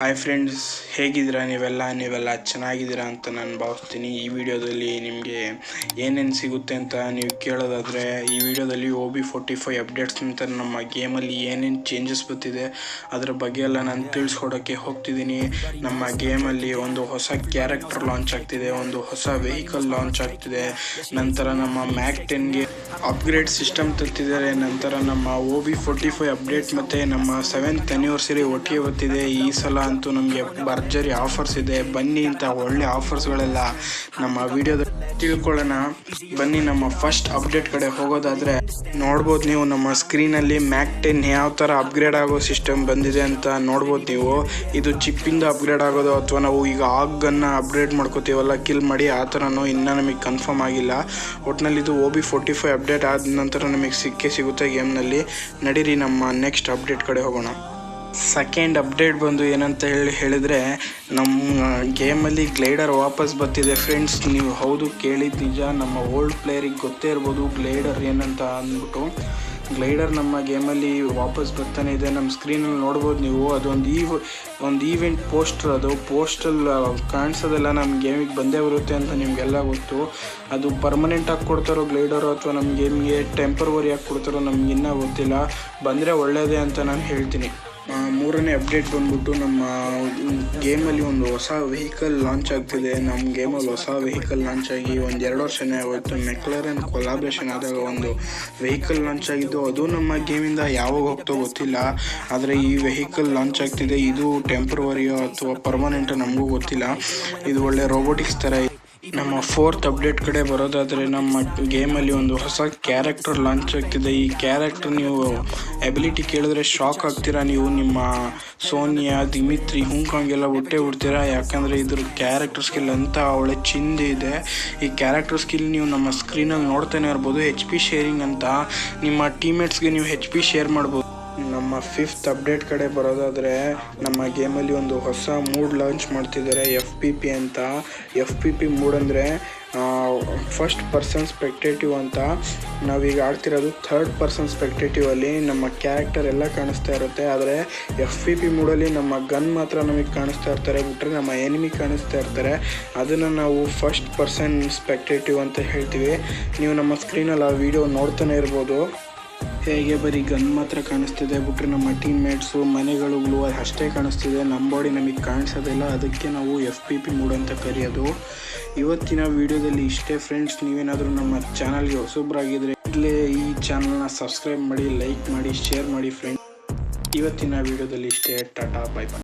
Hi friends, ಹೇಗಿದ್ದೀರಾ? ನೀವೆಲ್ಲ ಚೆನ್ನಾಗಿದ್ದೀರಾ ಅಂತ ನಾನು ಭಾವಿಸ್ತೀನಿ. ಈ ವಿಡಿಯೋದಲ್ಲಿ ನಿಮಗೆ ಏನೇನು ಸಿಗುತ್ತೆ ಅಂತ ನೀವು ಕೇಳೋದಾದರೆ, ಈ ವಿಡಿಯೋದಲ್ಲಿ OB45 ಅಪ್ಡೇಟ್ಸ್ ನಂತರ ನಮ್ಮ ಗೇಮಲ್ಲಿ ಏನೇನು ಚೇಂಜಸ್ ಬರ್ತಿದೆ ಅದರ ಬಗ್ಗೆ ಎಲ್ಲ ನಾನು ತಿಳಿಸ್ಕೊಡೋಕ್ಕೆ ಹೋಗ್ತಿದ್ದೀನಿ. ನಮ್ಮ ಗೇಮಲ್ಲಿ ಒಂದು ಹೊಸ ಕ್ಯಾರೆಕ್ಟರ್ ಲಾಂಚ್ ಆಗ್ತಿದೆ, ಒಂದು ಹೊಸ ವೆಹಿಕಲ್ ಲಾಂಚ್ ಆಗ್ತಿದೆ, ನಂತರ ನಮ್ಮ ಮ್ಯಾಕ್ 10ಗೆ ಅಪ್ಗ್ರೇಡ್ ಸಿಸ್ಟಮ್ ತರ್ತಿದ್ದಾರೆ. ನಂತರ ನಮ್ಮ OB45 ಅಪ್ಡೇಟ್ ಮತ್ತು ನಮ್ಮ 7th ಆ್ಯನಿವರ್ಸರಿ ಒಟ್ಟಿಗೆ ಬರ್ತಿದೆ. ಈ ಸಲ ಅಂತೂ ನಮಗೆ ಭರ್ಜರಿ ಆಫರ್ಸ್ ಇದೆ. ಬನ್ನಿ, ಇಂಥ ಒಳ್ಳೆ ಆಫರ್ಸ್ಗಳೆಲ್ಲ ನಮ್ಮ ವಿಡಿಯೋದಲ್ಲಿ ತಿಳ್ಕೊಳ್ಳೋಣ. ಬನ್ನಿ, ನಮ್ಮ ಫಸ್ಟ್ ಅಪ್ಡೇಟ್ ಕಡೆ ಹೋಗೋದಾದರೆ ನೋಡ್ಬೋದು ನೀವು ನಮ್ಮ ಸ್ಕ್ರೀನಲ್ಲಿ ಮ್ಯಾಕ್ 10 ಯಾವ ಥರ ಅಪ್ಗ್ರೇಡ್ ಆಗೋ ಸಿಸ್ಟಮ್ ಬಂದಿದೆ ಅಂತ ನೋಡ್ಬೋದು ನೀವು. ಇದು ಚಿಪ್ಪಿಂದ ಅಪ್ಗ್ರೇಡ್ ಆಗೋದು ಅಥವಾ ನಾವು ಈಗ ಆಗನ್ನು ಅಪ್ಗ್ರೇಡ್ ಮಾಡ್ಕೋತೀವಲ್ಲ ಕಿಲ್ ಮಾಡಿ, ಆ ಥರನೂ ಇನ್ನೂ ನಮಗೆ ಕನ್ಫರ್ಮ್ ಆಗಿಲ್ಲ. ಒಟ್ಟಿನಲ್ಲಿ ಇದು OB45 ಅಪ್ಡೇಟ್ ಆದ ನಂತರ ನಮಗೆ ಸಿಗುತ್ತೆ ಗೇಮ್ನಲ್ಲಿ. ನಡೀರಿ ನಮ್ಮ ನೆಕ್ಸ್ಟ್ ಅಪ್ಡೇಟ್ ಕಡೆ ಹೋಗೋಣ. ಸೆಕೆಂಡ್ ಅಪ್ಡೇಟ್ ಬಂದು ಏನಂತ ಹೇಳಿದರೆ, ನಮ್ಮ ಗೇಮಲ್ಲಿ ಗ್ಲೈಡರ್ ವಾಪಸ್ ಬರ್ತಿದೆ ಫ್ರೆಂಡ್ಸ್. ನೀವು ಹೌದು ಕೇಳಿದ ನಿಜ. ನಮ್ಮ ಓಲ್ಡ್ ಪ್ಲೇಯರಿಗೆ ಗೊತ್ತೇ ಇರ್ಬೋದು ಗ್ಲೈಡರ್ ಏನಂತ ಅಂದ್ಬಿಟ್ಟು. ಗ್ಲೈಡರ್ ನಮ್ಮ ಗೇಮಲ್ಲಿ ವಾಪಸ್ ಬರ್ತಾನೆ ಇದೆ. ನಮ್ಮ ಸ್ಕ್ರೀನಲ್ಲಿ ನೋಡ್ಬೋದು ನೀವು. ಅದೊಂದು ಈವೆಂಟ್ ಪೋಸ್ಟರ್, ಅದು ಪೋಸ್ಟಲ್ ಕಾಣಿಸೋದೆಲ್ಲ ನಮ್ಮ ಗೇಮಿಗೆ ಬಂದೇ ಬರುತ್ತೆ ಅಂತ ನಿಮಗೆಲ್ಲ ಗೊತ್ತು. ಅದು ಪರ್ಮನೆಂಟಾಗಿ ಕೊಡ್ತಾರೋ ಗ್ಲೈಡರು ಅಥವಾ ನಮ್ಮ ಗೇಮ್ಗೆ ಟೆಂಪರವರಿಯಾಗಿ ಕೊಡ್ತಾರೋ ನಮ್ಗೆ ಇನ್ನೂ ಗೊತ್ತಿಲ್ಲ. ಬಂದರೆ ಒಳ್ಳೆಯದೇ ಅಂತ ನಾನು ಹೇಳ್ತೀನಿ. ಮೂರನೇ ಅಪ್ಡೇಟ್ ಬಂದ್ಬಿಟ್ಟು, ನಮ್ಮ ಗೇಮಲ್ಲಿ ಒಂದು ಹೊಸ ವೆಹಿಕಲ್ ಲಾಂಚ್ ಆಗ್ತಿದೆ. ನಮ್ಮ ಗೇಮಲ್ಲಿ ಹೊಸ ವೆಹಿಕಲ್ ಲಾಂಚ್ ಆಗಿ 1-2 ವರ್ಷನೇ ಆಗೋಯ್ತು. ಮೆಕ್ಲರನ್ ಕೊಲಾಬ್ರೇಷನ್ ಆದಾಗ ಒಂದು ವೆಹಿಕಲ್ ಲಾಂಚ್ ಆಗಿದ್ದು, ಅದು ನಮ್ಮ ಗೇಮಿಂದ ಯಾವಾಗ ಹೋಗ್ತೋ ಗೊತ್ತಿಲ್ಲ. ಆದರೆ ಈ ವೆಹಿಕಲ್ ಲಾಂಚ್ ಆಗ್ತಿದೆ. ಇದು ಟೆಂಪರವರಿಯೋ ಅಥವಾ ಪರ್ಮನೆಂಟೋ ನಮಗೂ ಗೊತ್ತಿಲ್ಲ. ಇದು ಒಳ್ಳೆ ರೋಬೋಟಿಕ್ಸ್ ಥರ. ನಮ್ಮ 4th ಅಪ್ಡೇಟ್ ಕಡೆ ಬರೋದಾದರೆ, ನಮ್ಮ ಗೇಮಲ್ಲಿ ಒಂದು ಹೊಸ ಕ್ಯಾರೆಕ್ಟರ್ ಲಾಂಚ್ ಆಗ್ತಿದೆ. ಈ ಕ್ಯಾರೆಕ್ಟರ್ ನೀವು ಎಬಿಲಿಟಿ ಕೇಳಿದ್ರೆ ಶಾಕ್ ಆಗ್ತೀರಾ. ನೀವು ನಿಮ್ಮ ಸೋನಿಯಾ, ದಿಮಿತ್ರಿ, ಹುಂಕಾಂಗ್ ಎಲ್ಲ ಬಿಡ್ತೀರಾ. ಯಾಕಂದರೆ ಇದ್ರ ಕ್ಯಾರೆಕ್ಟರ್ ಸ್ಕಿಲ್ ಅಂತ ಒಳ್ಳೆ ಚಿಂದಿ ಇದೆ. ಈ ಕ್ಯಾರೆಕ್ಟರ್ ಸ್ಕಿಲ್ ನೀವು ನಮ್ಮ ಸ್ಕ್ರೀನಲ್ಲಿ ನೋಡ್ತಾನೆ ಇರ್ಬೋದು. HP ಶೇರಿಂಗ್ ಅಂತ ನಿಮ್ಮ ಟೀಮ್ಮೇಟ್ಸ್ಗೆ ನೀವು HP ಶೇರ್ ಮಾಡ್ಬೋದು. ನಮ್ಮ 5th ಅಪ್ಡೇಟ್ ಕಡೆ ಬರೋದಾದರೆ, ನಮ್ಮ ಗೇಮಲ್ಲಿ ಒಂದು ಹೊಸ ಮೂಡ್ ಲಾಂಚ್ ಮಾಡ್ತಿದ್ದಾರೆ, FPP ಅಂತ. FPP ಮೂಡ್ ಅಂದರೆ ಫಸ್ಟ್ ಪರ್ಸನ್ ಸ್ಪೆಕ್ಟೇಟಿವ್ ಅಂತ. ನಾವೀಗ ಆಡ್ತಿರೋದು 3rd ಪರ್ಸನ್ ಸ್ಪೆಕ್ಟೇಟಿವಲ್ಲಿ. ನಮ್ಮ ಕ್ಯಾರೆಕ್ಟರ್ ಎಲ್ಲ ಕಾಣಿಸ್ತಾ ಇರುತ್ತೆ. ಆದರೆ FPP ಮೂಡಲ್ಲಿ ನಮ್ಮ ಗನ್ ಮಾತ್ರ ನಮಗೆ ಕಾಣಿಸ್ತಾ ಇರ್ತಾರೆ, ಬಿಟ್ಟರೆ ನಮ್ಮ ಎನಿಮಿ ಕಾಣಿಸ್ತಾ ಇರ್ತಾರೆ. ಅದನ್ನು ನಾವು ಫಸ್ಟ್ ಪರ್ಸನ್ ಸ್ಪೆಕ್ಟೇಟಿವ್ ಅಂತ ಹೇಳ್ತೀವಿ. ನೀವು ನಮ್ಮ ಸ್ಕ್ರೀನಲ್ಲಿ ಆ ವಿಡಿಯೋ ನೋಡ್ತಾನೆ ಇರ್ಬೋದು. ಹೇಗೆ ಬರೀ ಗನ್ ಮಾತ್ರ ಕಾಣಿಸ್ತಿದೆ, ಬಿಟ್ಟರೆ ನಮ್ಮ ಟೀಮ್ಮೇಟ್ಸು, ಮನೆಗಳು ಅಷ್ಟೇ ಕಾಣಿಸ್ತಿದೆ. ನಮ್ಮ ಬಾಡಿ ನಮಗೆ ಕಾಣಿಸೋದಿಲ್ಲ. ಅದಕ್ಕೆ ನಾವು FPP ಮೂಡ್ ಅಂತ ಕರೆಯೋದು. ಇವತ್ತಿನ ವಿಡಿಯೋದಲ್ಲಿ ಇಷ್ಟೇ ಫ್ರೆಂಡ್ಸ್. ನೀವೇನಾದರೂ ನಮ್ಮ ಚಾನಲ್ಗೆ ಹೊಸಬ್ರಾಗಿದ್ದರೆ ಇಲ್ಲೇ ಈ ಚಾನಲ್ನ ಸಬ್ಸ್ಕ್ರೈಬ್ ಮಾಡಿ, ಲೈಕ್ ಮಾಡಿ, ಶೇರ್ ಮಾಡಿ ಫ್ರೆಂಡ್ಸ್. ಇವತ್ತಿನ ವಿಡಿಯೋದಲ್ಲಿ ಇಷ್ಟೇ. Tata, bye bye.